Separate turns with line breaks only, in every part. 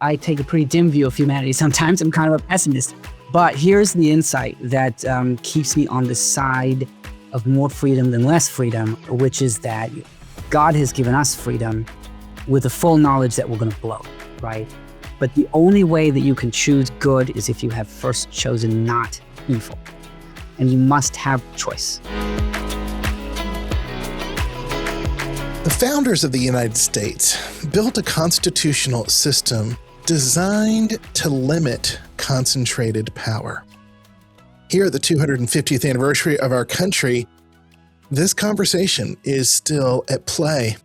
I take a pretty dim view of humanity. Sometimes I'm kind of a pessimist. But here's the insight that keeps me on the side of more freedom than less freedom, which is that God has given us freedom with the full knowledge that we're going to blow, right? But the only way that you can choose good is if you have first chosen not evil. And you must have choice.
The founders of the United States built a constitutional system designed to limit concentrated power. Here at the 250th anniversary of our country, this conversation is still at play.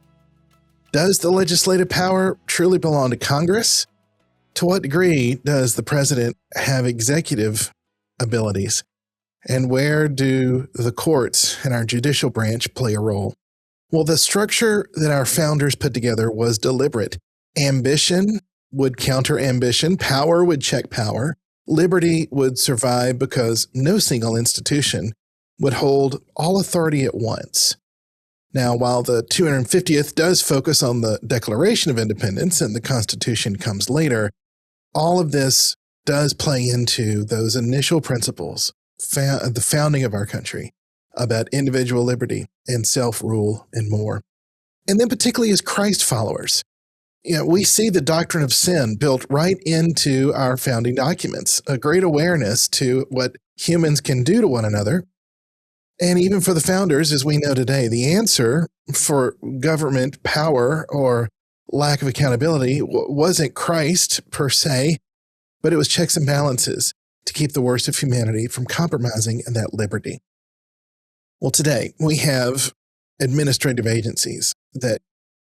Does the legislative power truly belong to Congress? To what degree does the president have executive abilities? And where do the courts and our judicial branch play a role? Well, the structure that our founders put together was deliberate. Ambition would counter ambition, power would check power, liberty would survive because no single institution would hold all authority at once. Now, while the 250th does focus on the Declaration of Independence and the Constitution comes later, all of this does play into those initial principles, the founding of our country, about individual liberty and self-rule and more. And then particularly as Christ followers, we see the doctrine of sin built right into our founding documents, a great awareness to what humans can do to one another. And even for the founders, as we know today, the answer for government power or lack of accountability wasn't Christ per se, but it was checks and balances to keep the worst of humanity from compromising that liberty. Well, today we have administrative agencies that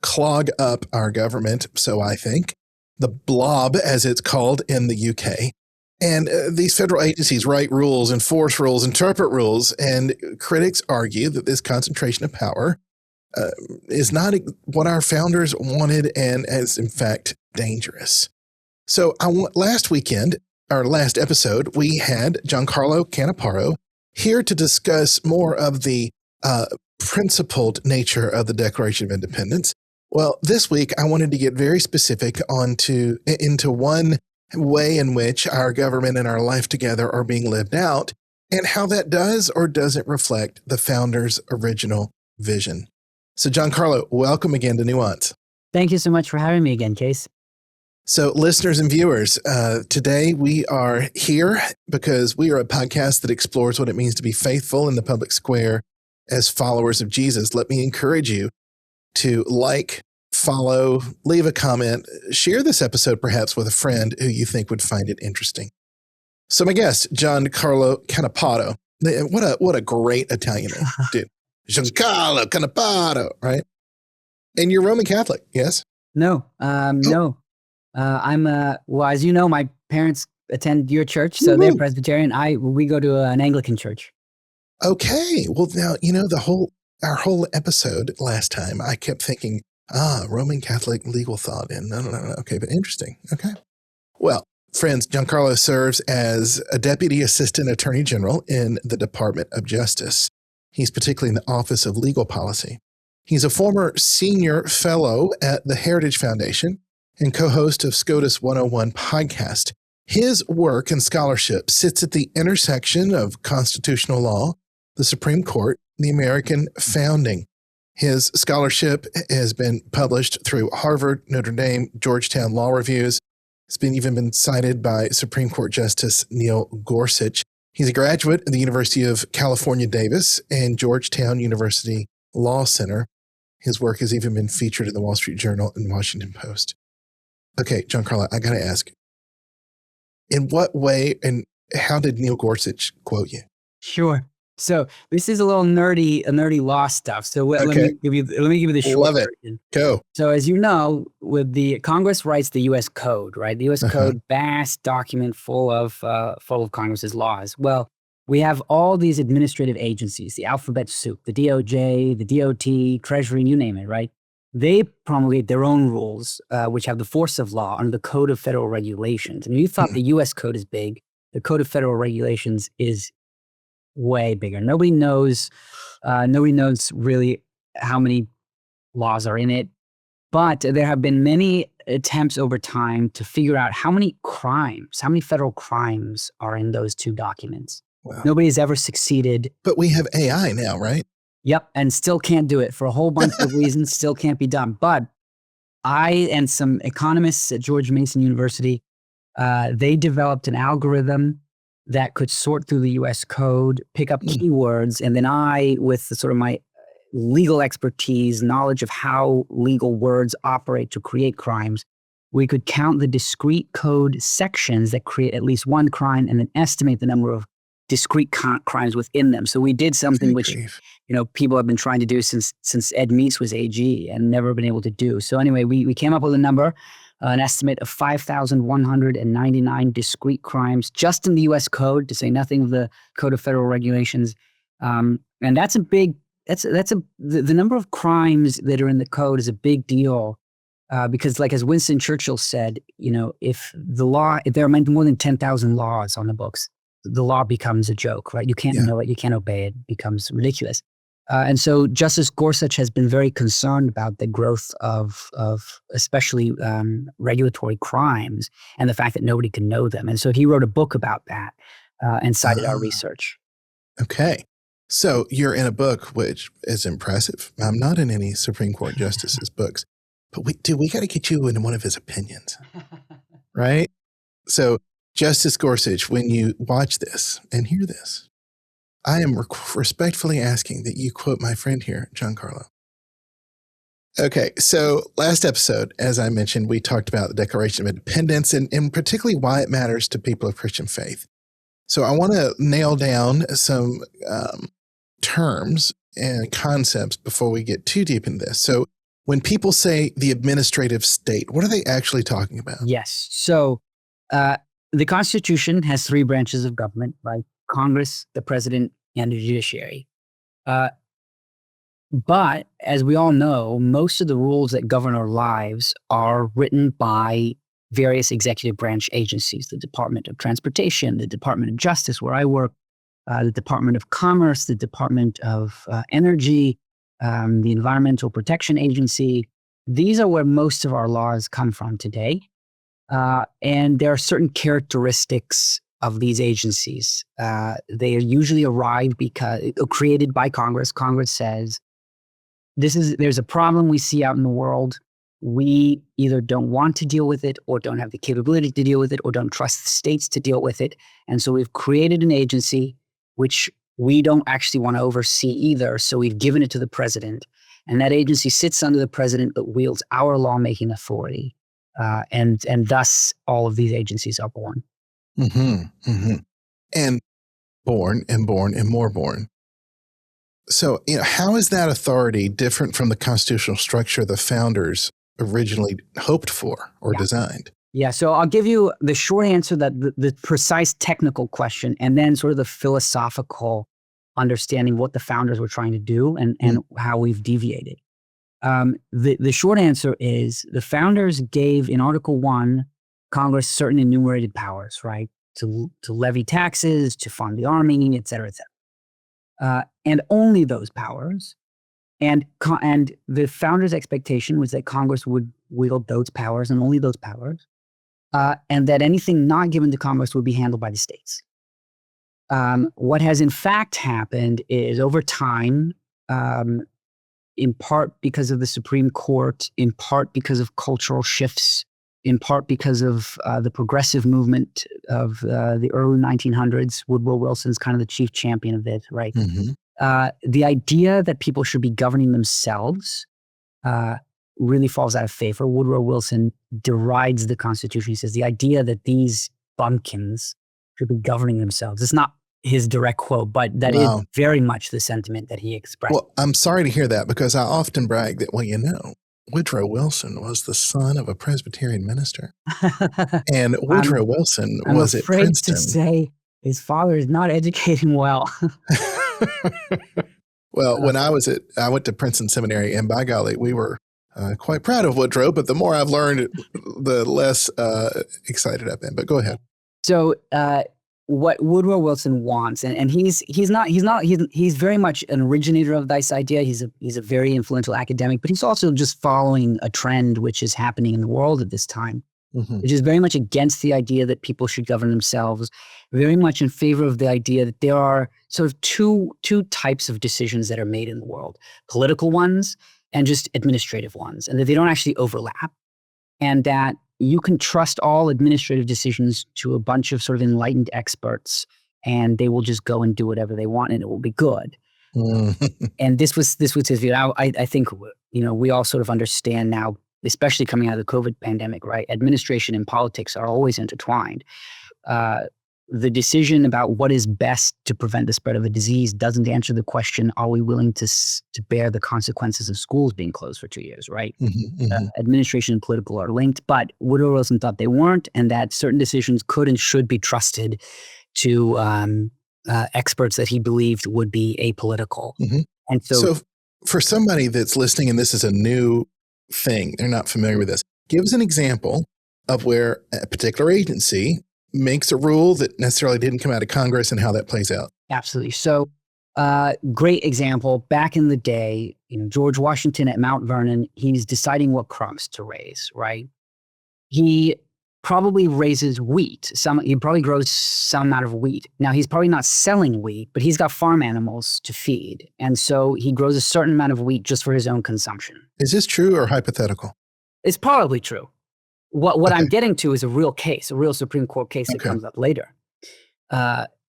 clog up our government, so I think, the blob, as it's called in the UK. And these federal agencies write rules, enforce rules, interpret rules, and critics argue that this concentration of power is not what our founders wanted and is, in fact, dangerous. So last episode, we had GianCarlo Canaparo here to discuss more of the principled nature of the Declaration of Independence. Well, this week, I wanted to get very specific into one way in which our government and our life together are being lived out, and how that does or doesn't reflect the founders' original vision. So, GianCarlo, welcome again to Nuance.
Thank you so much for having me again, Case.
So, listeners and viewers, today we are here because we are a podcast that explores what it means to be faithful in the public square as followers of Jesus. Let me encourage you to like, follow, leave a comment, share this episode perhaps with a friend who you think would find it interesting. So my guest, GianCarlo Canaparo, what a great Italian name, dude. GianCarlo Canaparo, right? And you're Roman Catholic, yes?
No. I'm, well, as you know, my parents attend your church, so they're Presbyterian. We go to an Anglican church.
Okay. Well, now, our whole episode last time, I kept thinking, Roman Catholic legal thought. And no. Okay, but interesting. Okay. Well, friends, GianCarlo serves as a Deputy Assistant Attorney General in the Department of Justice. He's particularly in the Office of Legal Policy. He's a former senior fellow at the Heritage Foundation and co-host of SCOTUS 101 podcast. His work and scholarship sits at the intersection of constitutional law, the Supreme Court, the American founding. His scholarship has been published through Harvard, Notre Dame, Georgetown Law Reviews. It's even been cited by Supreme Court Justice Neil Gorsuch. He's a graduate of the University of California, Davis and Georgetown University Law Center. His work has even been featured in the Wall Street Journal and Washington Post. Okay, GianCarlo, I got to ask, in what way and how did Neil Gorsuch quote you?
Sure. So this is a little nerdy law stuff. So let me give you the short version.
Go.
So as you know, with the Congress writes the U.S. Code, right? The U.S. Code, vast document full of Congress's laws. Well, we have all these administrative agencies, the alphabet soup, the DOJ, the DOT, Treasury, you name it, right? They promulgate their own rules, which have the force of law under the Code of Federal Regulations. And you thought the U.S. Code is big. The Code of Federal Regulations is way bigger. Nobody knows really how many laws are in it, but there have been many attempts over time to figure out how many federal crimes are in those two documents.
Wow.
Nobody's ever succeeded.
But we have AI now, right?
Yep. And still can't do it for a whole bunch of reasons, still can't be done. But I and some economists at George Mason University, they developed an algorithm that could sort through the US code, pick up keywords, and then I, with the sort of my legal expertise, knowledge of how legal words operate to create crimes, we could count the discrete code sections that create at least one crime and then estimate the number of discrete crimes within them. So we did something which people have been trying to do since Ed Meese was AG and never been able to do. So anyway, we came up with a number, an estimate of 5,199 discrete crimes just in the U.S. code, to say nothing of the Code of Federal Regulations. And that's a big. The number of crimes that are in the code is a big deal because, like as Winston Churchill said, if there are more than 10,000 laws on the books, the law becomes a joke, right? You can't know it, you can't obey it, becomes ridiculous. And so Justice Gorsuch has been very concerned about the growth of especially regulatory crimes and the fact that nobody can know them. And so he wrote a book about that and cited our research.
Okay. So you're in a book which is impressive. I'm not in any Supreme Court justice's books, but we got to get you in one of his opinions, right? So Justice Gorsuch, when you watch this and hear this, I am respectfully asking that you quote my friend here, GianCarlo. Okay, so last episode, as I mentioned, we talked about the Declaration of Independence and particularly why it matters to people of Christian faith. So I want to nail down some terms and concepts before we get too deep into this. So when people say the administrative state, what are they actually talking about?
Yes. So the Constitution has three branches of government, right? Congress, the president, and the judiciary. But as we all know, most of the rules that govern our lives are written by various executive branch agencies, the Department of Transportation, the Department of Justice, where I work, the Department of Commerce, the Department of Energy, the Environmental Protection Agency. These are where most of our laws come from today. And there are certain characteristics of these agencies. They are usually created by Congress. Congress says, there's a problem we see out in the world. We either don't want to deal with it or don't have the capability to deal with it or don't trust the states to deal with it. And so we've created an agency which we don't actually want to oversee either. So we've given it to the president. And that agency sits under the president but wields our lawmaking authority. And thus all of these agencies are born.
Mm-hmm, mm-hmm. And born and born and more born. So, how is that authority different from the constitutional structure the founders originally hoped for or designed?
Yeah, so I'll give you the short answer, that the precise technical question, and then sort of the philosophical understanding what the founders were trying to do and how we've deviated. The short answer is the founders gave in Article 1 Congress certain enumerated powers, right? To levy taxes, to fund the army, et cetera, et cetera. And only those powers. And the founders' expectation was that Congress would wield those powers and only those powers. And that anything not given to Congress would be handled by the states. What has in fact happened is over time, in part because of the Supreme Court, in part because of cultural shifts, in part because of the progressive movement of the early 1900s. Woodrow Wilson's kind of the chief champion of this, right? Mm-hmm. The idea that people should be governing themselves really falls out of favor. Woodrow Wilson derides the Constitution. He says the idea that these bumpkins should be governing themselves. It's not his direct quote, but that is very much the sentiment that he expressed.
Well, I'm sorry to hear that because I often brag that, Woodrow Wilson was the son of a Presbyterian minister. And Woodrow Wilson was at Princeton.
I'm afraid to say his father is not educating well.
Well, when I went to Princeton Seminary, and by golly, we were quite proud of Woodrow, but the more I've learned, the less excited I've been. But go ahead.
So what Woodrow Wilson wants, and he's very much an originator of this idea. He's a very influential academic, but he's also just following a trend which is happening in the world at this time, which is very much against the idea that people should govern themselves, very much in favor of the idea that there are sort of two types of decisions that are made in the world: political ones and just administrative ones, and that they don't actually overlap, and that you can trust all administrative decisions to a bunch of sort of enlightened experts, and they will just go and do whatever they want, and it will be good. And this was his view. I think, we all sort of understand now, especially coming out of the COVID pandemic, right? Administration and politics are always intertwined. The decision about what is best to prevent the spread of a disease doesn't answer the question, are we willing to bear the consequences of schools being closed for 2 years, right? Administration and political are linked, but Woodrow Wilson thought they weren't, and that certain decisions could and should be trusted to experts that he believed would be apolitical. And so
for somebody that's listening and this is a new thing, they're not familiar with this, give us an example of where a particular agency makes a rule that necessarily didn't come out of Congress and how that plays out.
Absolutely. So great example, back in the day, George Washington at Mount Vernon, he's deciding what crops to raise, right? He probably raises wheat. He probably grows some amount of wheat. Now, he's probably not selling wheat, but he's got farm animals to feed. And so he grows a certain amount of wheat just for his own consumption.
Is this true or hypothetical?
It's probably true. What I'm getting to is a real case, a real Supreme Court case that comes up later.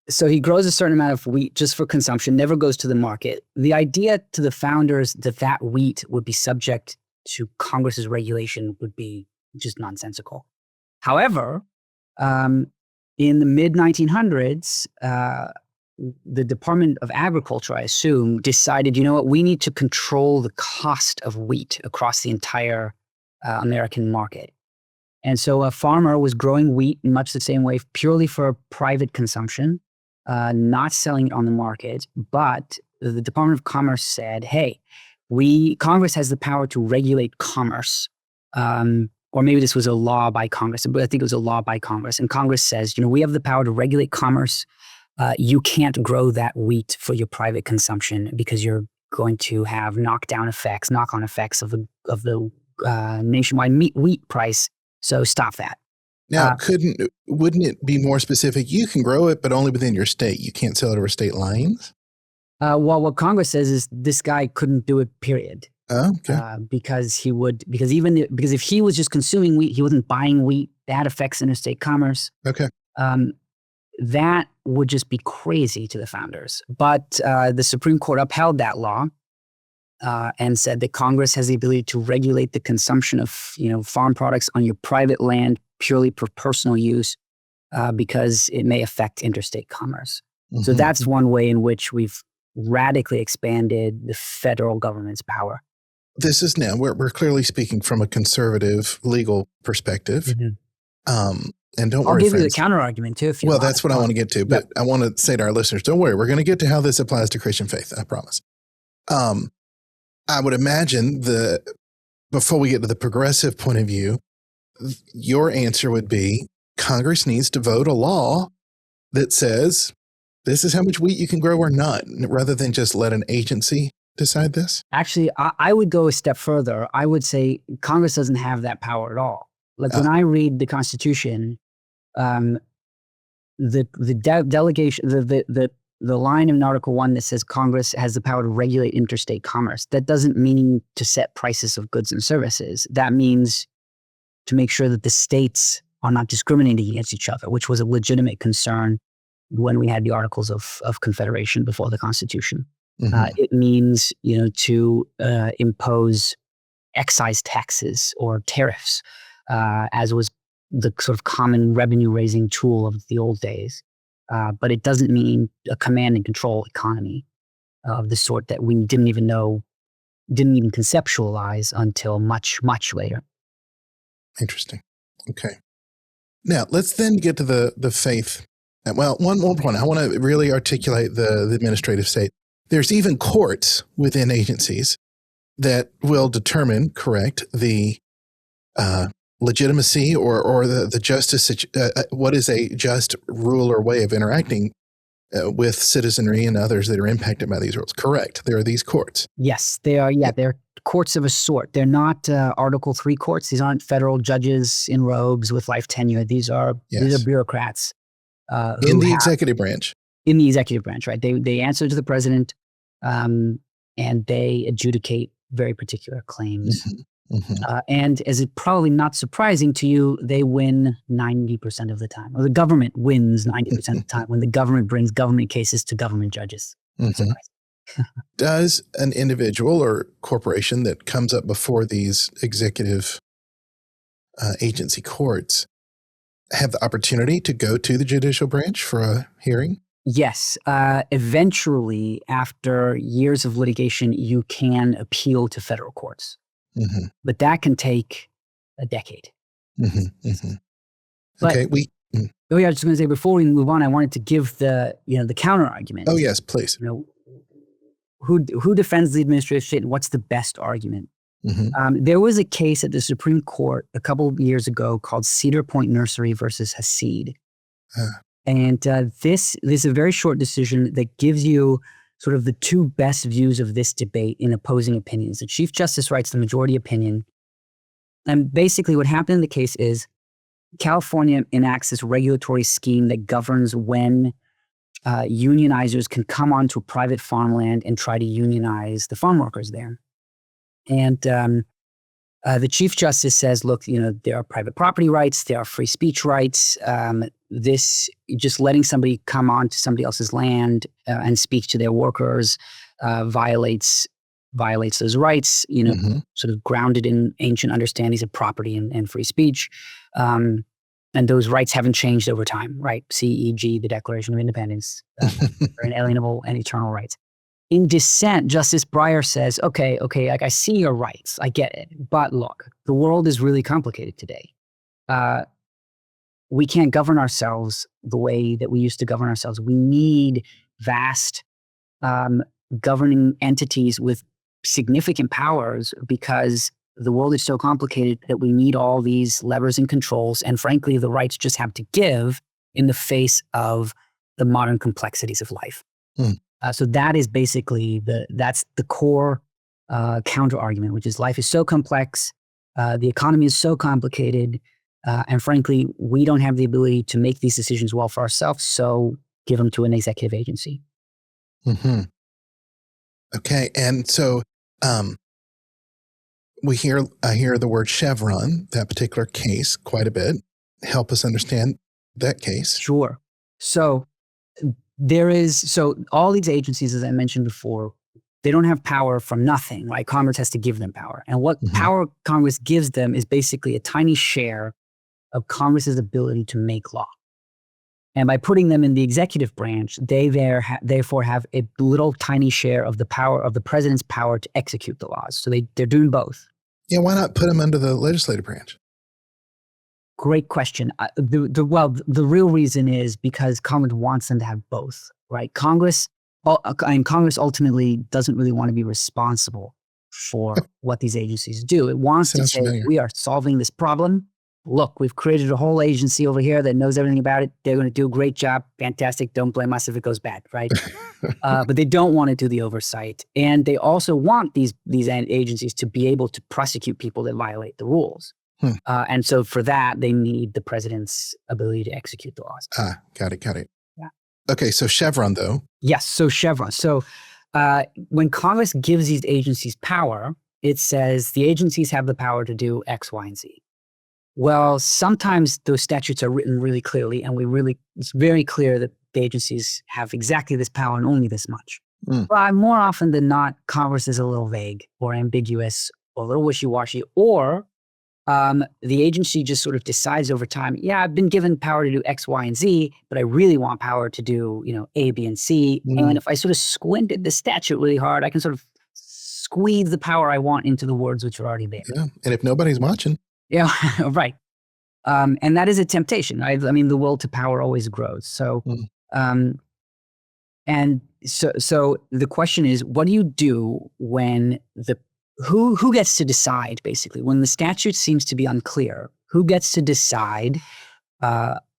So he grows a certain amount of wheat just for consumption, never goes to the market. The idea to the founders that wheat would be subject to Congress's regulation would be just nonsensical. However, in the mid-1900s, the Department of Agriculture, I assume, decided, we need to control the cost of wheat across the entire American market. And so a farmer was growing wheat in much the same way, purely for private consumption, not selling it on the market. But the Department of Commerce said, hey, Congress has the power to regulate commerce. Or maybe this was a law by Congress, but I think it was a law by Congress. And Congress says, we have the power to regulate commerce. You can't grow that wheat for your private consumption because you're going to have knock-on effects of the nationwide wheat price. So stop that.
Now, wouldn't it be more specific? You can grow it, but only within your state. You can't sell it over state lines?
Well, what Congress says is this guy couldn't do it, period.
Oh, okay.
Because if he was just consuming wheat, he wasn't buying wheat. That affects interstate commerce.
Okay.
That would just be crazy to the founders. But the Supreme Court upheld that law. And said that Congress has the ability to regulate the consumption of, farm products on your private land purely for personal use, because it may affect interstate commerce. So that's one way in which we've radically expanded the federal government's power.
This is now we're clearly speaking from a conservative legal perspective. And don't worry,
I'll give
friends.
you the counter argument too. If you
well,
want.
that's what I want to get to. But I want to say to our listeners, don't worry, we're going to get to how this applies to Christian faith. I promise. I would imagine before we get to the progressive point of view, your answer would be Congress needs to vote a law that says this is how much wheat you can grow or not, rather than just let an agency decide this?
Actually, I would go a step further. I would say Congress doesn't have that power at all. Like when I read the Constitution, the delegation, the line in Article 1 that says Congress has the power to regulate interstate commerce, that doesn't mean to set prices of goods and services. That means to make sure that the states are not discriminating against each other, which was a legitimate concern when we had the Articles of Confederation before the Constitution. It means, to impose excise taxes or tariffs, as was the sort of common revenue-raising tool of the old days. But it doesn't mean a command and control economy of the sort that we didn't even conceptualize until much, much later.
Interesting. Okay. Now, let's then get to the faith. Well, one more point. I want to really articulate the administrative state. There's even courts within agencies that will determine, the legitimacy or the justice, what is a just rule or way of interacting with citizenry and others that are impacted by these rules. Correct. There are these courts.
Yes, they are. Yeah, they're courts of a sort. They're not Article 3 courts. These aren't federal judges in robes with life tenure. These are bureaucrats
in the executive branch.
In the executive branch, right? They answer to the president, and they adjudicate very particular claims. And as it probably not surprising to you, they win 90% of the time, or the government wins 90% of the time when the government brings government cases to government judges.
Does an individual or corporation that comes up before these executive agency courts have the opportunity to go to the judicial branch for a hearing?
Yes. Eventually, after years of litigation, you can appeal to federal courts. But that can take a decade. But,
okay.
Oh yeah, I was just going to say before we move on, I wanted to give the counter argument.
Oh yes, please.
Who defends the administrative state and what's the best argument? There was a case at the Supreme Court a couple of years ago called Cedar Point Nursery versus Hasid. And this is a very short decision that gives you sort of the two best views of this debate in opposing opinions. The Chief Justice writes the majority opinion. And basically what happened in the case is California enacts this regulatory scheme that governs when unionizers can come onto private farmland and try to unionize the farm workers there. And the Chief Justice says, look, there are private property rights, there are free speech rights. This just letting somebody come onto somebody else's land and speak to their workers violates those rights, sort of grounded in ancient understandings of property and free speech. And those rights haven't changed over time, right? CEG, the Declaration of Independence, are inalienable and eternal rights. In dissent, Justice Breyer says, okay, like I see your rights, I get it, but look, the world is really complicated today. We can't govern ourselves the way that we used to govern ourselves. We need vast governing entities with significant powers because the world is so complicated that we need all these levers and controls. And frankly, the rights just have to give in the face of the modern complexities of life. So that is basically that's the core counter argument, which is life is so complex, the economy is so complicated, and frankly, we don't have the ability to make these decisions well for ourselves, so give them to an executive agency.
Okay, and so I hear the word Chevron, that particular case, quite a bit. Help us understand that case.
Sure. So all these agencies, as I mentioned before, they don't have power from nothing, right? Congress has to give them power. And what power Congress gives them is basically a tiny share of Congress's ability to make law. And by putting them in the executive branch, they therefore have a little tiny share of the power of the president's power to execute the laws. So they're doing both.
Yeah, why not put them under the legislative branch?
Great question. The real reason is because Congress wants them to have both, right? Congress ultimately doesn't really want to be responsible for what these agencies do. It wants to say, we are solving this problem. Look, we've created a whole agency over here that knows everything about it. They're going to do a great job. Fantastic. Don't blame us if it goes bad, right? But they don't want to do the oversight. And they also want these agencies to be able to prosecute people that violate the rules. And so for that, they need the president's ability to execute the laws.
Got it.
Yeah.
Okay, so Chevron, though.
Yes, so Chevron. So when Congress gives these agencies power, it says the agencies have the power to do X, Y, and Z. Well, sometimes those statutes are written really clearly, and it's very clear that the agencies have exactly this power and only this much. But more often than not, Congress is a little vague or ambiguous or a little wishy-washy, or the agency just sort of decides over time, I've been given power to do X, Y, and Z, but I really want power to do, A, B, and C. And if I sort of squinted the statute really hard, I can sort of squeeze the power I want into the words which are already there.
Yeah, and if nobody's watching.
Yeah, right. And that is a temptation. I mean, the will to power always grows. So, so the question is, what do you do when who gets to decide, basically, when the statute seems to be unclear? who gets to decide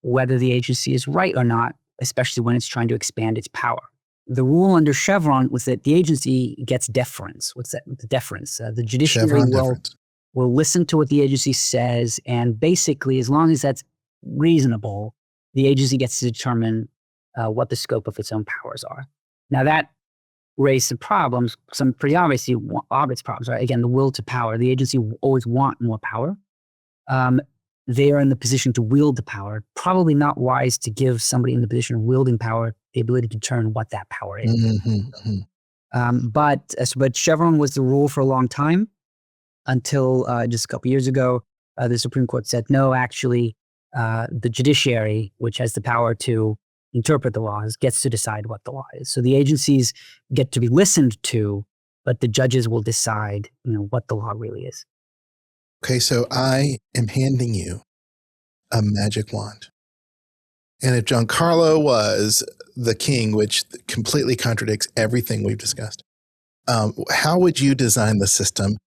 whether the agency is right or not, especially when it's trying to expand its power. The rule under Chevron was that the agency gets deference. What's that? The deference. The judiciary will listen to what the agency says, and basically, as long as that's reasonable, the agency gets to determine what the scope of its own powers are. Now that raised some problems, some pretty obvious problems, right? Again, the will to power. The agency will always want more power. They are in the position to wield the power. Probably not wise to give somebody in the position of wielding power the ability to determine what that power is. But Chevron was the rule for a long time until just a couple years ago, the Supreme Court said, no, actually, the judiciary, which has the power to interpret the laws, gets to decide what the law is. So the agencies get to be listened to, but the judges will decide, what the law really is.
Okay, so I am handing you a magic wand. And if GianCarlo was the king, which completely contradicts everything we've discussed, how would you design the system?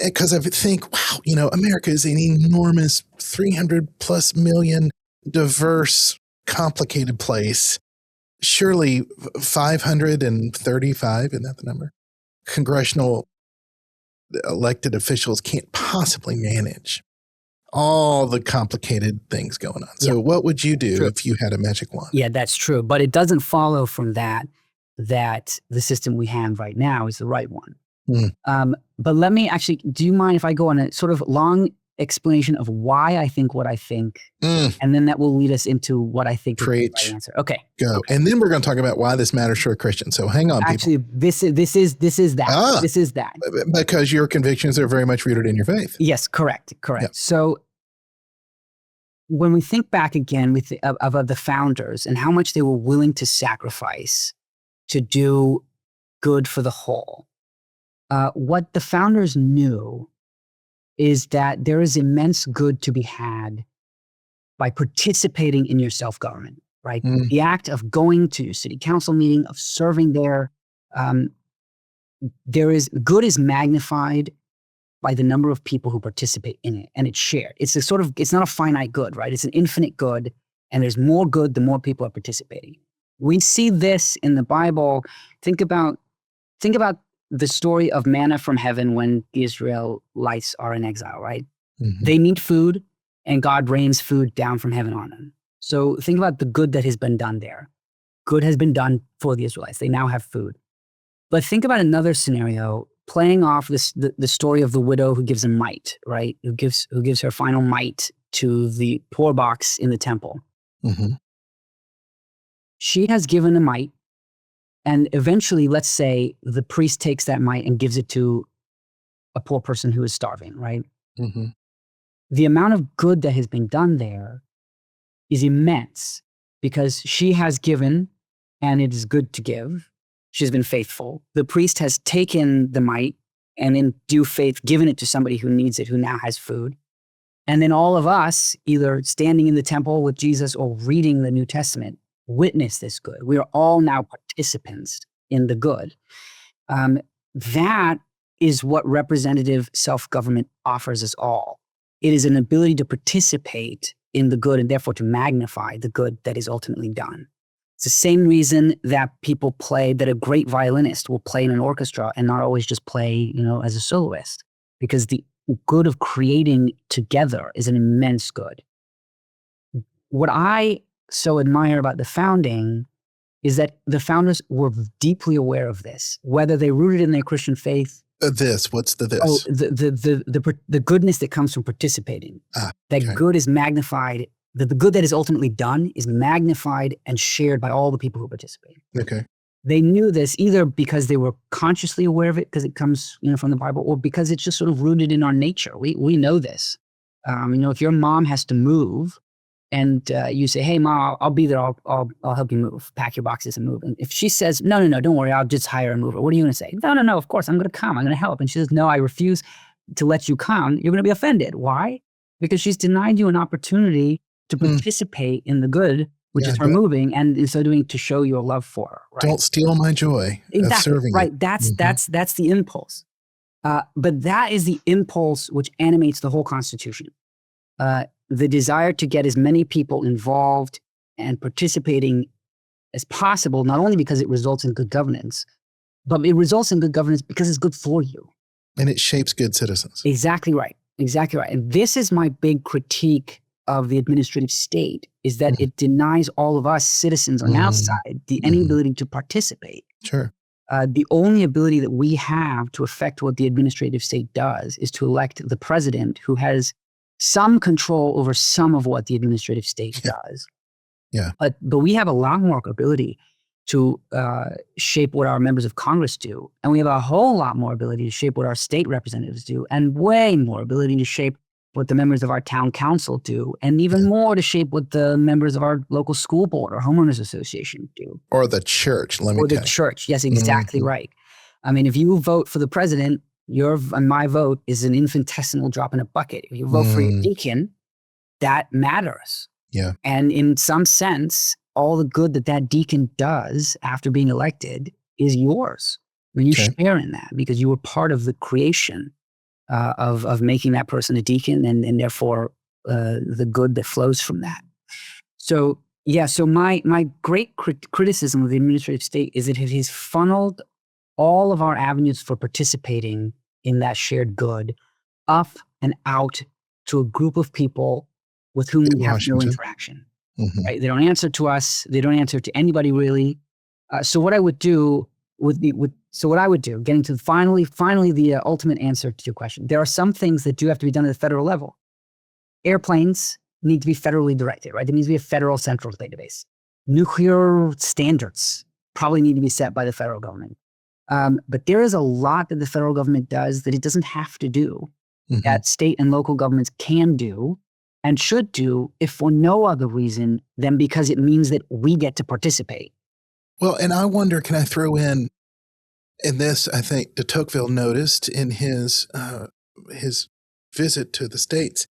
Because I think, wow, America is an enormous 300 plus million diverse, complicated place. Surely 535, isn't that the number? Congressional elected officials can't possibly manage all the complicated things going on. So what would you do if you had a magic wand?
Yeah, that's true. But it doesn't follow from that the system we have right now is the right one. But let me actually, do you mind if I go on a sort of long explanation of why I think what I think, and then that will lead us into what I think is the right answer. Okay.
Go. And then we're going to talk about why this matters for a Christian. So hang on,
actually,
people.
This is that. This is that.
Because your convictions are very much rooted in your faith.
Yes, correct.
Yep.
So when we think back again of the founders and how much they were willing to sacrifice to do good for the whole, what the founders knew is that there is immense good to be had by participating in your self-government, right? The act of going to your city council meeting, of serving there, good is magnified by the number of people who participate in it, and it's shared. It's not a finite good, right? It's an infinite good, and there's more good the more people are participating. We see this in the Bible. Think about the story of manna from heaven when the Israelites are in exile, right? They need food, and God rains food down from heaven on them. So think about the good that has been done there. Good has been done for the Israelites. They now have food. But think about another scenario, playing off the story of the widow who gives a mite, right? Who gives her final mite to the poor box in the temple. She has given a mite, and eventually, let's say, the priest takes that mite and gives it to a poor person who is starving, right? The amount of good that has been done there is immense because she has given, and it is good to give. She's been faithful. The priest has taken the mite and in due faith given it to somebody who needs it, who now has food. And then all of us, either standing in the temple with Jesus or reading the New Testament, witness this good. We are all now participants in the good. That is what representative self-government offers us all. It is an ability to participate in the good and therefore to magnify the good that is ultimately done. It's the same reason that that a great violinist will play in an orchestra and not always just play, as a soloist, because the good of creating together is an immense good. What I so admire about the founding is that the founders were deeply aware of this, whether they rooted in their Christian faith.
What's the this?
Oh, the goodness that comes from participating. Good is magnified. The good that is ultimately done is magnified and shared by all the people who participate.
Okay.
They knew this either because they were consciously aware of it because it comes, from the Bible, or because it's just sort of rooted in our nature. We know this. If your mom has to move, and you say, "Hey, Mom, I'll be there. I'll help you move. Pack your boxes and move." And if she says, "No, don't worry. I'll just hire a mover," what are you going to say? No. Of course, I'm going to come. I'm going to help. And she says, "No, I refuse to let you come." You're going to be offended. Why? Because she's denied you an opportunity to participate in the good, which is her moving, and in so doing, to show your love for her. Right?
Don't steal my joy of serving.
Right.
You.
That's the impulse. But that is the impulse which animates the whole Constitution. the desire to get as many people involved and participating as possible, not only because it results in good governance, but it results in good governance because it's good for you.
And it shapes good citizens.
Exactly right. Exactly right. And this is my big critique of the administrative state, is that it denies all of us citizens on the outside any ability to participate.
Sure.
The only ability that we have to affect what the administrative state does is to elect the president, who has some control over some of what the administrative state does.
Yeah.
But we have a lot more ability to shape what our members of Congress do. And we have a whole lot more ability to shape what our state representatives do, and way more ability to shape what the members of our town council do, and even more to shape what the members of our local school board or homeowners association do.
Or the church, let me
Or
tell
the
you.
church, yes, exactly right. I mean, if you vote for the president, my vote is an infinitesimal drop in a bucket. If you vote for your deacon, that matters.
Yeah.
And in some sense, all the good that deacon does after being elected is yours. I mean, you share in that because you were part of the creation of making that person a deacon, and therefore the good that flows from that. So my great criticism of the administrative state is that it has funneled all of our avenues for participating in that shared good up and out to a group of people with whom we have no interaction. Right? They don't answer to us. They don't answer to anybody really. So what I would do getting to finally the ultimate answer to your question, there are some things that do have to be done at the federal level. Airplanes need to be federally directed, right? There needs to be a federal central database. Nuclear standards probably need to be set by the federal government. But there is a lot that the federal government does that it doesn't have to do, that state and local governments can do and should do, if for no other reason than because it means that we get to participate.
Well, and I wonder, can I throw in this, I think de Tocqueville noticed in his visit to the States,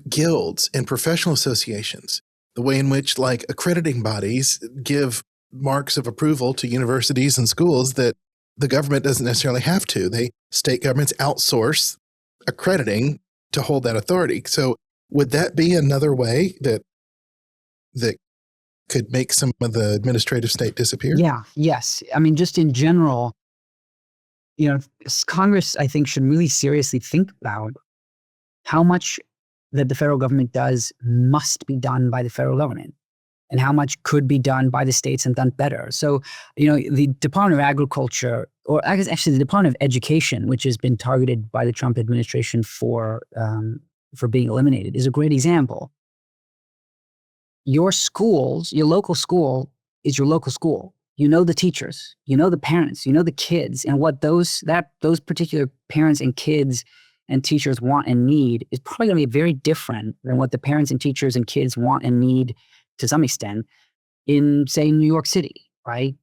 guilds and professional associations, the way in which like accrediting bodies give marks of approval to universities and schools that the government doesn't necessarily have to. State governments outsource accrediting to hold that authority. So would that be another way that could make some of the administrative state disappear?
Yeah, yes. I mean, just in general, Congress, I think, should really seriously think about how much that the federal government does must be done by the federal government and how much could be done by the states and done better. So, the Department of Agriculture, or I guess actually the Department of Education, which has been targeted by the Trump administration for being eliminated, is a great example. Your schools, your local school is your local school. You know the teachers, you know the parents, you know the kids, and what those particular parents and kids and teachers want and need is probably going to be very different than what the parents and teachers and kids want and need to some extent in, say, New York City, right?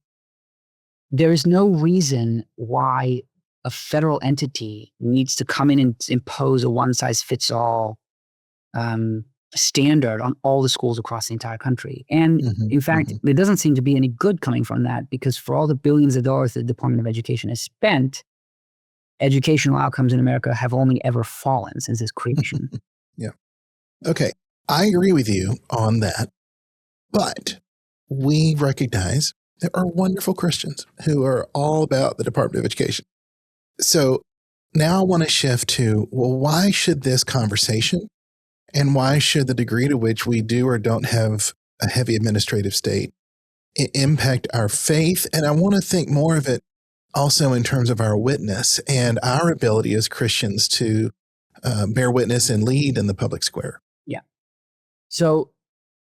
There is no reason why a federal entity needs to come in and impose a one-size-fits-all standard on all the schools across the entire country. And in fact, there doesn't seem to be any good coming from that, because for all the billions of dollars that the Department of Education has spent, educational outcomes in America have only ever fallen since its creation.
Yeah. Okay. I agree with you on that. But we recognize there are wonderful Christians who are all about the Department of Education. So now I want to shift to, well, why should this conversation and why should the degree to which we do or don't have a heavy administrative state impact our faith? And I want to think more of it also in terms of our witness and our ability as Christians to bear witness and lead in the public square.
Yeah. So,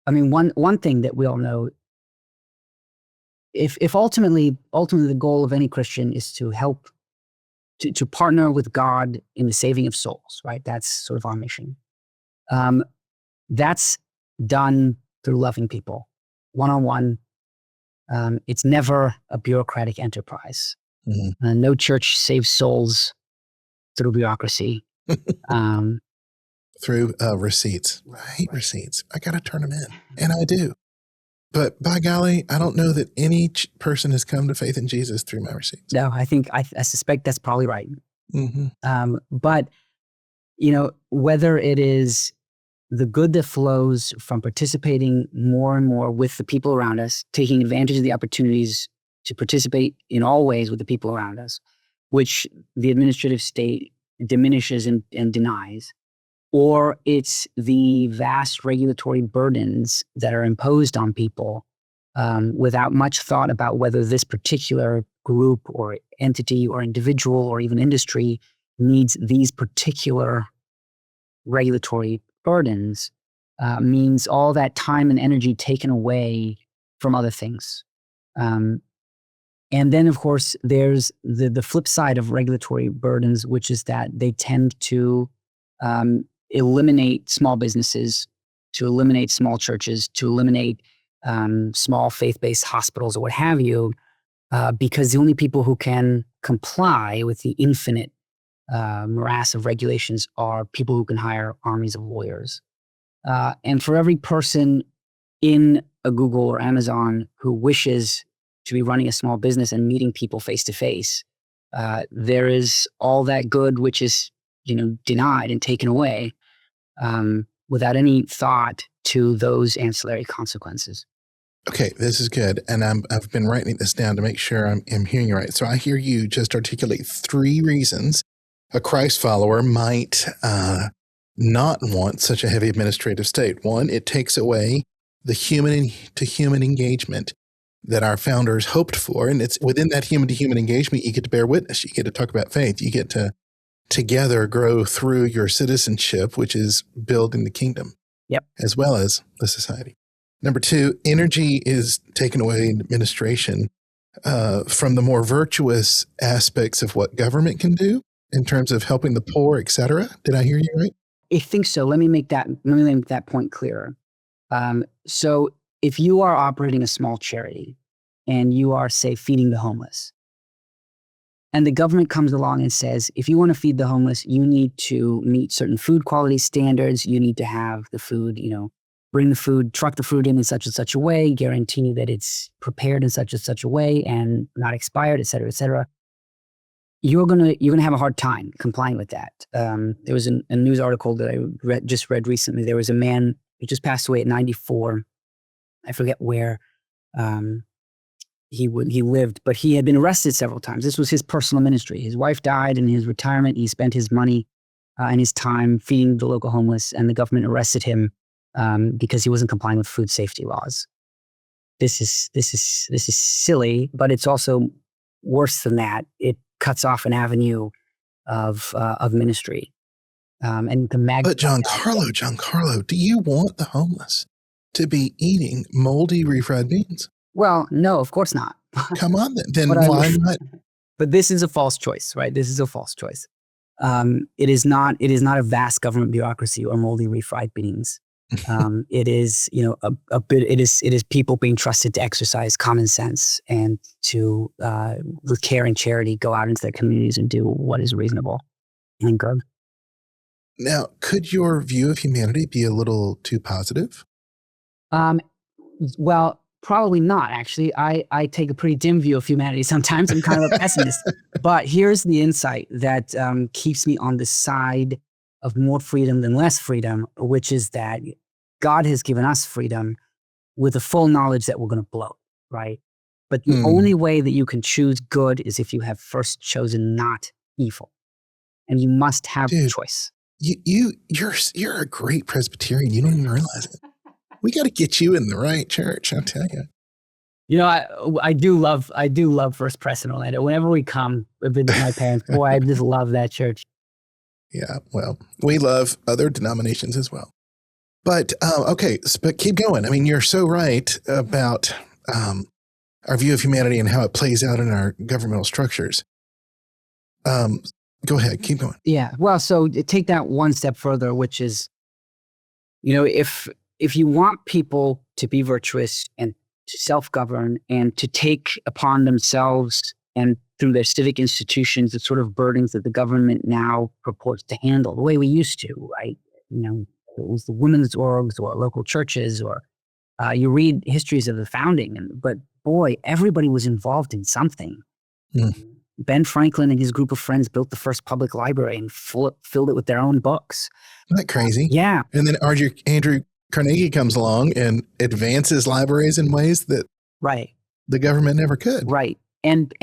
I mean, one thing that we all know, if ultimately the goal of any Christian is to help to partner with God in the saving of souls, right? That's sort of our mission. That's done through loving people, one-on-one. It's never a bureaucratic enterprise. No church saves souls through bureaucracy.
Through receipts, right? Receipts. I got to turn them in, and I do. But by golly, I don't know that any person has come to faith in Jesus through my receipts.
No, I suspect that's probably right. But whether it is the good that flows from participating more and more with the people around us, taking advantage of the opportunities to participate in all ways with the people around us, which the administrative state diminishes and denies, or it's the vast regulatory burdens that are imposed on people without much thought about whether this particular group or entity or individual or even industry needs these particular regulatory burdens, means all that time and energy taken away from other things. And then, of course, there's the flip side of regulatory burdens, which is that they tend to eliminate small businesses, to eliminate small churches, to eliminate small faith-based hospitals or what have you, because the only people who can comply with the infinite morass of regulations are people who can hire armies of lawyers. And for every person in a Google or Amazon who wishes to be running a small business and meeting people face to face, there is all that good which is, denied and taken away without any thought to those ancillary consequences.
Okay, this is good. And I've been writing this down to make sure I'm hearing you right. So I hear you just articulate 3 reasons a Christ follower might not want such a heavy administrative state. 1, it takes away the human-to-human engagement that our founders hoped for. And it's within that human-to-human engagement, you get to bear witness. You get to talk about faith. You get to together grow through your citizenship, which is building the kingdom, as well as the society. Number 2, energy is taken away in administration from the more virtuous aspects of what government can do in terms of helping the poor, et cetera. Did I hear you right?
I think so. Let me make that point clearer. So if you are operating a small charity and you are, say, feeding the homeless, and the government comes along and says, if you want to feed the homeless, you need to meet certain food quality standards. You need to have the food, bring the food, truck the food in such and such a way, guarantee that it's prepared in such and such a way and not expired, et cetera, et cetera. You're gonna have a hard time complying with that. There was a news article that I just read recently. There was a man who just passed away at 94. I forget where he lived, but he had been arrested several times. This was his personal ministry. His wife died, and in his retirement, he spent his money and his time feeding the local homeless, and the government arrested him because he wasn't complying with food safety laws. This is silly, but it's also worse than that. It cuts off an avenue of ministry. And the
But Giancarlo, do you want the homeless to be eating moldy refried beans?
Well, no, of course not.
Come on, then why not?
But this is a false choice, right? This is a false choice. It is not a vast government bureaucracy or moldy refried beans. It is, it is people being trusted to exercise common sense and to, with care and charity, go out into their communities and do what is reasonable and good.
Now, could your view of humanity be a little too positive?
Well, probably not, actually. I take a pretty dim view of humanity sometimes. I'm kind of a pessimist. But here's the insight that keeps me on the side of more freedom than less freedom, which is that God has given us freedom with the full knowledge that we're going to blow, right? But the only way that you can choose good is if you have first chosen not evil. And you must have a choice.
You're a great Presbyterian. You don't even realize it. We got to get you in the right church, I'll tell you.
I do love First Pres in Orlando. Whenever we come visit my parents, boy, I just love that church.
Yeah, well, we love other denominations as well. But, okay, but keep going. I mean, you're so right about our view of humanity and how it plays out in our governmental structures. Go ahead, keep going.
Yeah, well, so take that one step further, which is, if you want people to be virtuous and to self-govern and to take upon themselves and through their civic institutions the sort of burdens that the government now purports to handle the way we used to, right? It was the women's orgs or local churches, or you read histories of the founding, but boy, everybody was involved in something. Ben Franklin and his group of friends built the first public library and filled it with their own books.
Isn't that crazy?
Yeah.
And then Andrew Carnegie comes along and advances libraries in ways that the government never could.
Right. And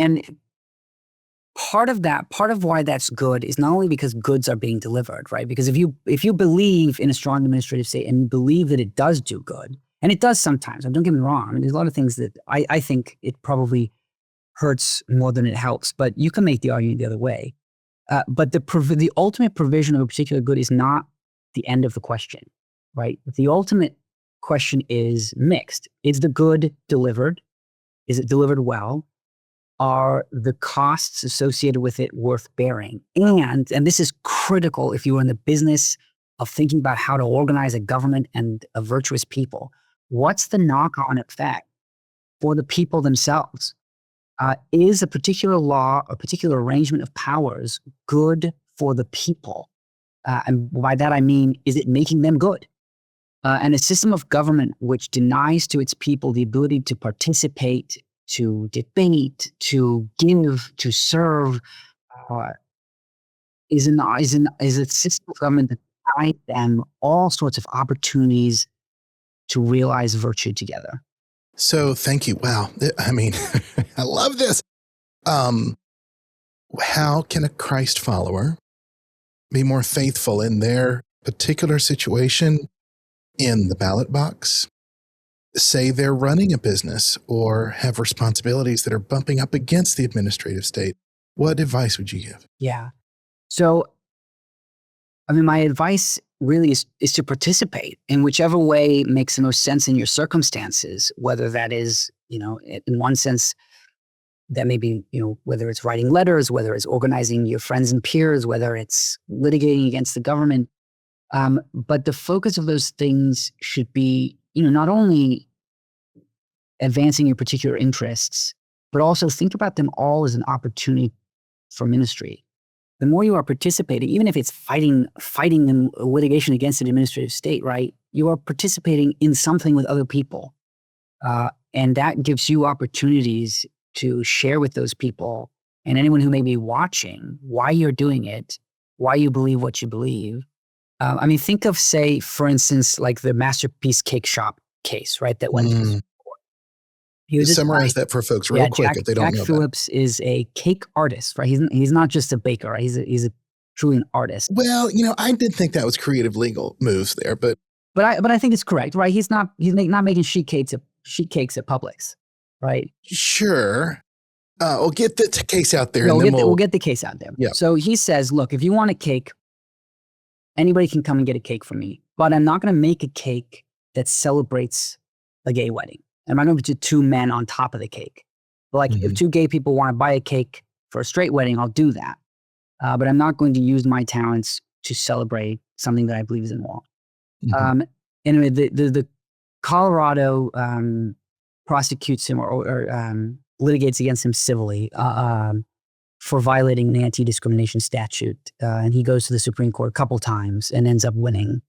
part of why that's good is not only because goods are being delivered, right? Because if you believe in a strong administrative state and you believe that it does do good, and it does sometimes, and don't get me wrong, I mean, there's a lot of things that I think it probably hurts more than it helps, but you can make the argument the other way. But the ultimate provision of a particular good is not the end of the question, right? The ultimate question is mixed. Is the good delivered? Is it delivered well? Are the costs associated with it worth bearing? And this is critical if you are in the business of thinking about how to organize a government and a virtuous people. What's the knock-on effect for the people themselves? Is a particular law or particular arrangement of powers good for the people? And by that I mean, is it making them good? And a system of government which denies to its people the ability to participate, to debate, to give, to serve, is a system of government that denies them all sorts of opportunities to realize virtue together.
So thank you. Wow. I mean, I love this. How can a Christ follower be more faithful in their particular situation in the ballot box? Say they're running a business or have responsibilities that are bumping up against the administrative state. What advice would you give?
Yeah. So, I mean, my advice really is to participate in whichever way makes the most sense in your circumstances, whether that is, in one sense, that may be, whether it's writing letters, whether it's organizing your friends and peers, whether it's litigating against the government. But the focus of those things should be, not only advancing your particular interests, but also think about them all as an opportunity for ministry. The more you are participating, even if it's fighting in litigation against an administrative state, right? You are participating in something with other people. And that gives you opportunities to share with those people and anyone who may be watching why you're doing it, why you believe what you believe. I mean, think of, say, for instance, like the Masterpiece Cakeshop case, right? That went through.
Summarize that for folks real quick if they don't know
Jack Phillips is a cake artist, right? He's not just a baker, right? He's a truly an artist.
Well, I did think that was creative legal moves there, but
I think it's correct, right? He's not making sheet cakes at Publix, right?
Sure. We'll get the case out there.
We'll get the case out there.
Yeah.
So he says, look, if you want a cake, anybody can come and get a cake from me, but I'm not going to make a cake that celebrates a gay wedding. I'm not going to put two men on top of the cake. But if two gay people want to buy a cake for a straight wedding, I'll do that. But I'm not going to use my talents to celebrate something that I believe is immoral. Anyway, the Colorado prosecutes him or litigates against him civilly for violating an anti-discrimination statute. And he goes to the Supreme Court a couple times and ends up winning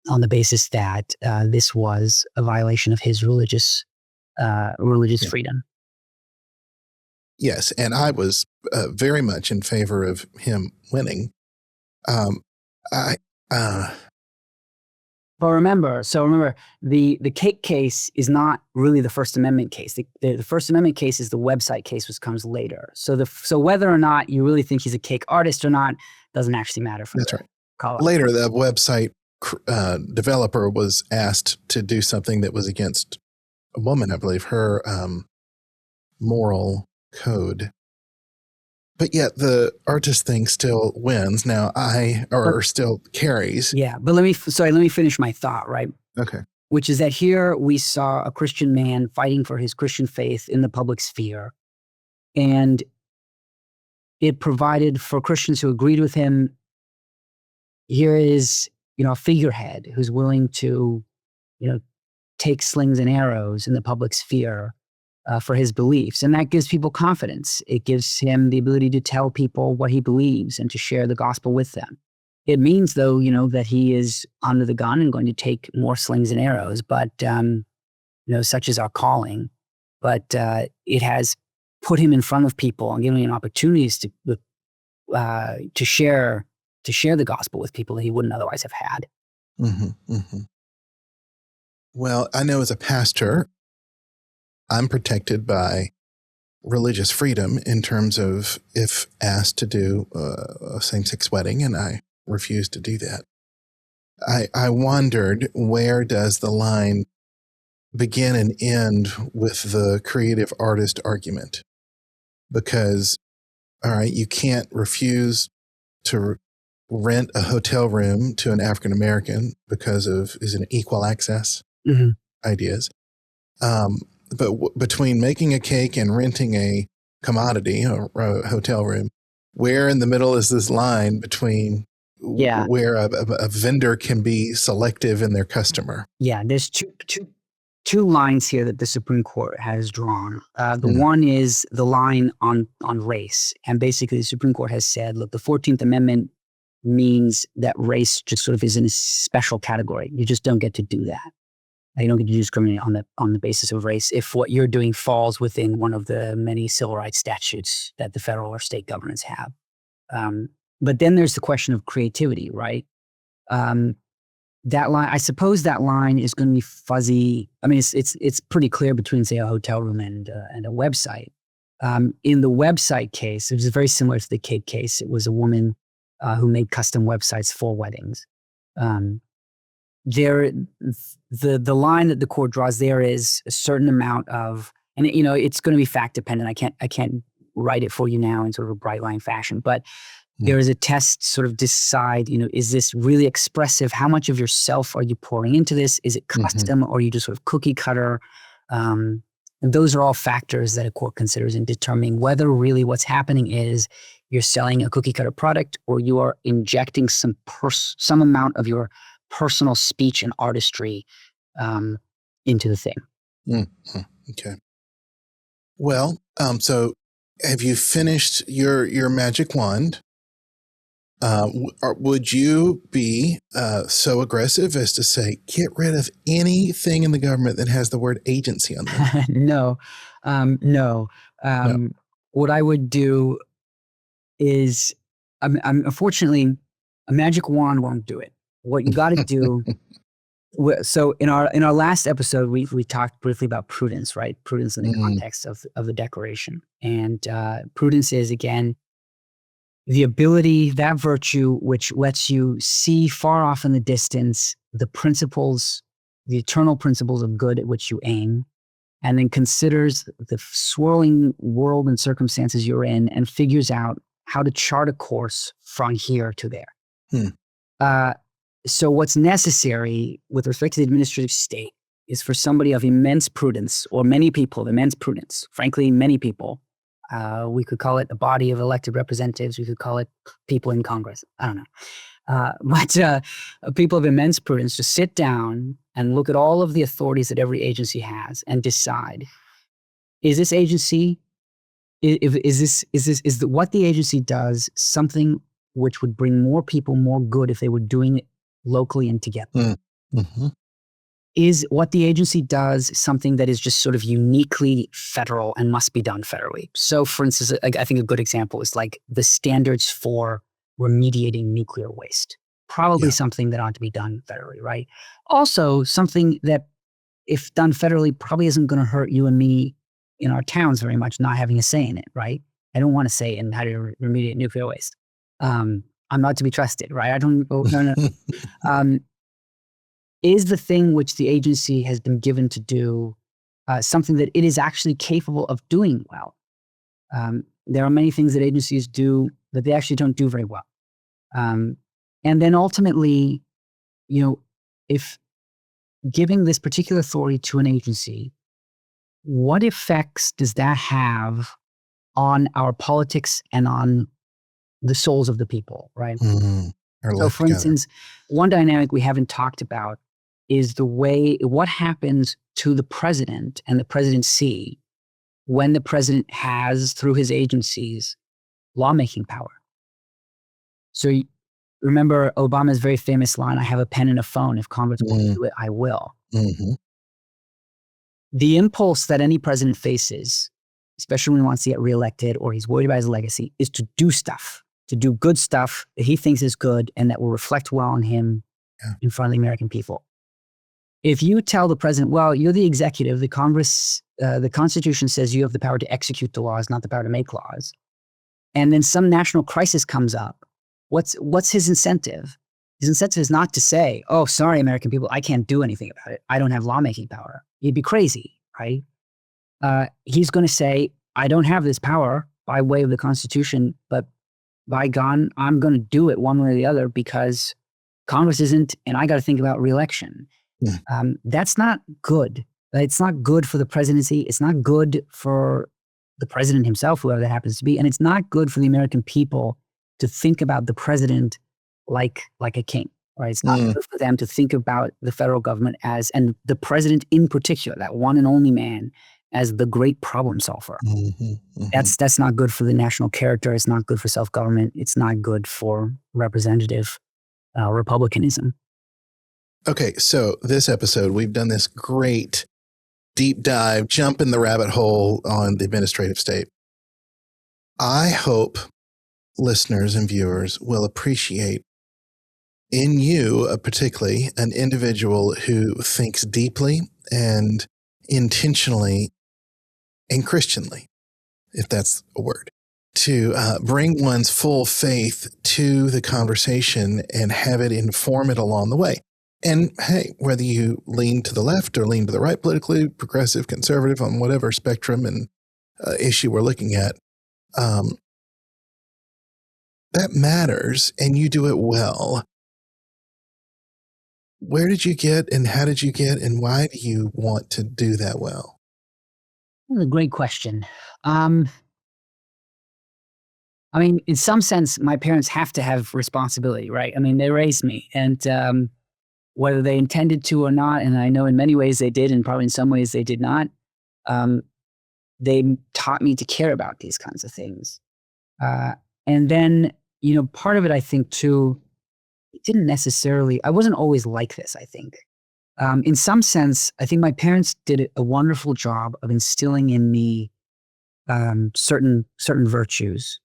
on the basis that this was a violation of his religious freedom.
Yes, and I was very much in favor of him winning.
But remember, the cake case is not really the First Amendment case. The First Amendment case is the website case, which comes later. So whether or not you really think he's a cake artist or not doesn't actually matter for
That's right.
Colorado.
Later, the website developer was asked to do something that was against a woman, I believe, her moral code. But yet the artist thing still wins. Now still carries.
Yeah, but let me finish my thought, right?
Okay.
Which is that here we saw a Christian man fighting for his Christian faith in the public sphere. And it provided for Christians who agreed with him, here is, a figurehead who's willing to, take slings and arrows in the public sphere for his beliefs. And that gives people confidence. It gives him the ability to tell people what he believes and to share the gospel with them. It means, though, that he is under the gun and going to take more slings and arrows, but, such is our calling. But it has put him in front of people and give him opportunities to share the gospel with people that he wouldn't otherwise have had.
Mm-hmm, mm-hmm. Well, I know as a pastor, I'm protected by religious freedom in terms of if asked to do a same-sex wedding, and I refuse to do that. I wondered, where does the line begin and end with the creative artist argument? Because, all right, you can't refuse to rent a hotel room to an African American because of is it equal access ideas. But between making a cake and renting a commodity, a hotel room, where in the middle is this line between where a vendor can be selective in their customer?
Yeah, there's two lines here that the Supreme Court has drawn. The one is the line on race. And basically the Supreme Court has said, look, the 14th Amendment means that race just sort of is in a special category. You just don't get to do that. You don't get to discriminate on the basis of race if what you're doing falls within one of the many civil rights statutes that the federal or state governments have. But then there's the question of creativity, right? That line, I suppose that line is going to be fuzzy. I mean, it's pretty clear between, say, a hotel room and a website. In the website case, it was very similar to the cake case. It was a woman who made custom websites for weddings. The line that the court draws there is a certain amount of, and it's going to be fact dependent. I can't write it for you now in sort of a bright line fashion, but there is a test to sort of decide, is this really expressive? How much of yourself are you pouring into this? Is it custom or are you just sort of cookie cutter? And those are all factors that a court considers in determining whether really what's happening is you're selling a cookie cutter product or you are injecting some amount of your personal speech and artistry into the thing.
Okay. Well, so have you finished your magic wand? Would you be so aggressive as to say, get rid of anything in the government that has the word agency on them?
No. What I would do is, unfortunately, a magic wand won't do it. What you got to do. So in our last episode, we talked briefly about prudence, right? Prudence in the context of the Declaration, and prudence is, again, the ability, that virtue which lets you see far off in the distance the principles, the eternal principles of good at which you aim, and then considers the swirling world and circumstances you're in and figures out how to chart a course from here to there. So what's necessary with respect to the administrative state is for somebody of immense prudence, or many people of immense prudence, frankly, many people. We could call it a body of elected representatives. We could call it people in Congress. I don't know. But people of immense prudence to sit down and look at all of the authorities that every agency has and decide, is this agency, is what the agency does something which would bring more people more good if they were doing it locally and together? Is what the agency does something that is just sort of uniquely federal and must be done federally? So, for instance, I think a good example is like the standards for remediating nuclear waste. Probably something that ought to be done federally, right? Also, something that, if done federally, probably isn't going to hurt you and me in our towns very much, not having a say in it, right? I don't want to say in how to remediate nuclear waste. I'm not to be trusted, right? I don't. No. Is the thing which the agency has been given to do something that it is actually capable of doing well? There are many things that agencies do that they actually don't do very well. And then ultimately, if giving this particular authority to an agency, what effects does that have on our politics and on the souls of the people, right? So, for instance, one dynamic we haven't talked about is what happens to the president and the presidency when the president has, through his agencies, lawmaking power. So remember Obama's very famous line, "I have a pen and a phone. If Congress won't do it, I will." The impulse that any president faces especially when he wants to get reelected or he's worried about his legacy, is to do stuff, to do good stuff that he thinks is good and that will reflect well on him in front of the American people. If you tell the president, well, you're the executive, the Congress, the Constitution says you have the power to execute the laws, not the power to make laws, and then some national crisis comes up, what's his incentive? His incentive is not to say, oh, sorry, American people, I can't do anything about it. I don't have lawmaking power. He'd be crazy, right? He's going to say, I don't have this power by way of the Constitution, but by God, I'm going to do it one way or the other because Congress isn't, and I got to think about reelection. That's not good. It's not good for the presidency. It's not good for the president himself, whoever that happens to be. And it's not good for the American people to think about the president like a king, right? It's not good for them to think about the federal government as, and the president in particular, that one and only man, as the great problem solver. That's not good for the national character. It's not good for self-government. It's not good for representative republicanism.
Okay, so this episode, we've done this great deep dive, jump in the rabbit hole on the administrative state. I hope listeners and viewers will appreciate in you, particularly an individual who thinks deeply and intentionally and Christianly, if that's a word, to bring one's full faith to the conversation and have it inform it along the way. And hey, whether you lean to the left or lean to the right politically, progressive, conservative, on whatever spectrum and issue we're looking at, that matters, and you do it well. Where did you get and how did you get and why do you want to do that well?
That's a great question. I mean, in some sense, my parents have to have responsibility, right? I mean, they raised me, and whether they intended to or not, and I know in many ways they did, and probably in some ways they did not, they taught me to care about these kinds of things. And then, part of it, I think, too, it didn't necessarily, I wasn't always like this, I think. In some sense, I think my parents did a wonderful job of instilling in me certain virtues.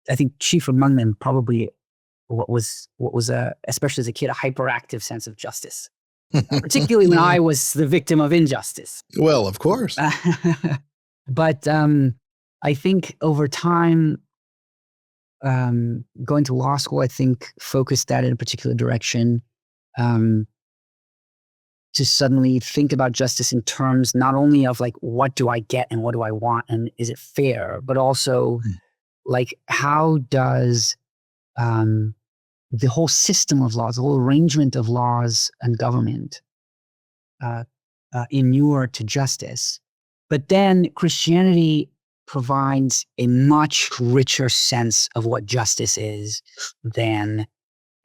I think chief among them probably what was especially as a kid, a hyperactive sense of justice, particularly when I was the victim of injustice.
Well, of course.
But I think over time, going to law school, I think focused that in a particular direction. To suddenly think about justice in terms not only of like, what do I get and what do I want and is it fair, but also like, how does the whole system of laws, the whole arrangement of laws and government inure to justice? But then Christianity provides a much richer sense of what justice is than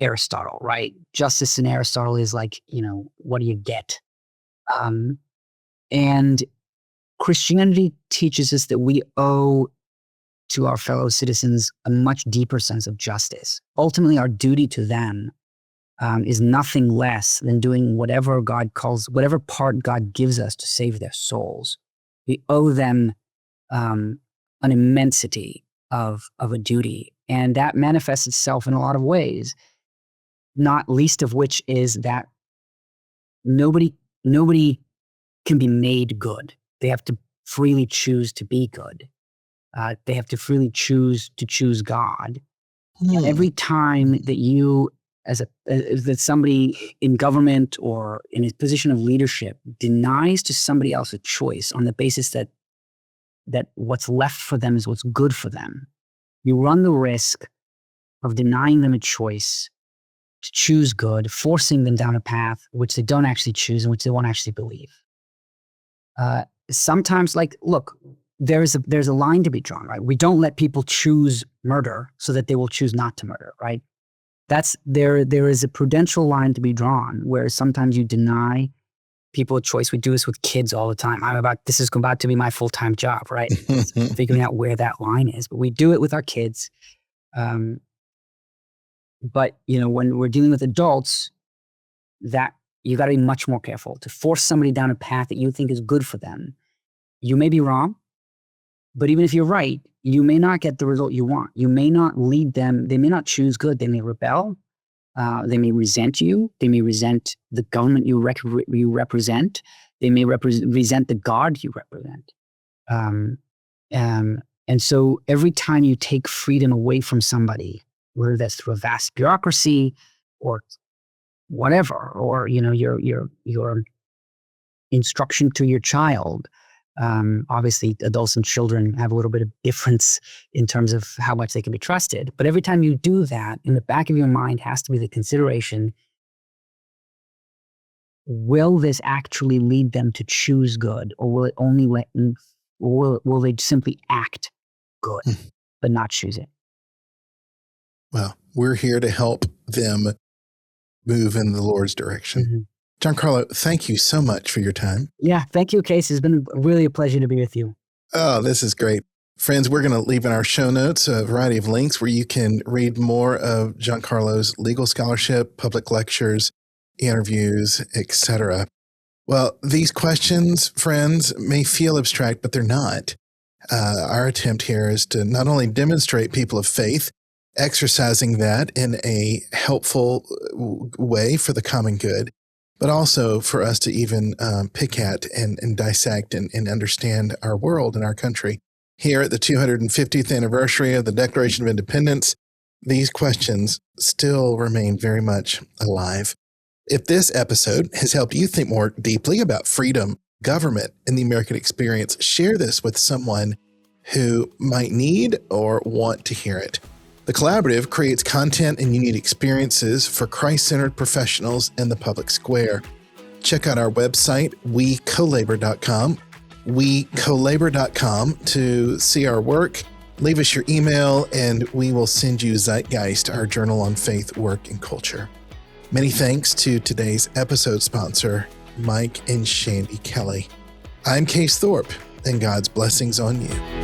Aristotle, right? Justice in Aristotle is like, what do you get? And Christianity teaches us that we owe to our fellow citizens a much deeper sense of justice. Ultimately, our duty to them is nothing less than doing whatever part God gives us to save their souls. We owe them an immensity of a duty. And that manifests itself in a lot of ways, not least of which is that nobody can be made good. They have to freely choose to be good. They have to freely choose God. And every time that you, that somebody in government or in a position of leadership denies to somebody else a choice on the basis that what's left for them is what's good for them, you run the risk of denying them a choice to choose good, forcing them down a path which they don't actually choose and which they won't actually believe. Sometimes, look, there's a line to be drawn, right? We don't let people choose murder so that they will choose not to murder, right? There is a prudential line to be drawn where sometimes you deny people a choice. We do this with kids all the time. This is about to be my full-time job, right? Figuring out where that line is, but we do it with our kids. But when we're dealing with adults, that you got to be much more careful to force somebody down a path that you think is good for them. You may be wrong. But even if you're right, you may not get the result you want. You may not lead them. They may not choose good. They may rebel. They may resent you. They may resent the government you represent. They may resent the God you represent. And so every time you take freedom away from somebody, whether that's through a vast bureaucracy or whatever, or your instruction to your child. Obviously, adults and children have a little bit of difference in terms of how much they can be trusted. But every time you do that, in the back of your mind has to be the consideration, will this actually lead them to choose good, or will it only will they simply act good, but not choose it?
Well, we're here to help them move in the Lord's direction. GianCarlo, thank you so much for your time.
Yeah, thank you, Case. It's been really a pleasure to be with you.
Oh, this is great. Friends, we're going to leave in our show notes a variety of links where you can read more of GianCarlo's legal scholarship, public lectures, interviews, etc. Well, these questions, friends, may feel abstract, but they're not. Our attempt here is to not only demonstrate people of faith, exercising that in a helpful way for the common good, but also for us to even pick at and dissect and understand our world and our country. Here at the 250th anniversary of the Declaration of Independence, these questions still remain very much alive. If this episode has helped you think more deeply about freedom, government, and the American experience, share this with someone who might need or want to hear it. The Collaborative creates content and unique experiences for Christ-centered professionals in the public square. Check out our website, wecolabor.com, wecolabor.com to see our work. Leave us your email, and we will send you Zeitgeist, our journal on faith, work, and culture. Many thanks to today's episode sponsor, Mike and Shandy Kelly. I'm Case Thorpe, and God's blessings on you.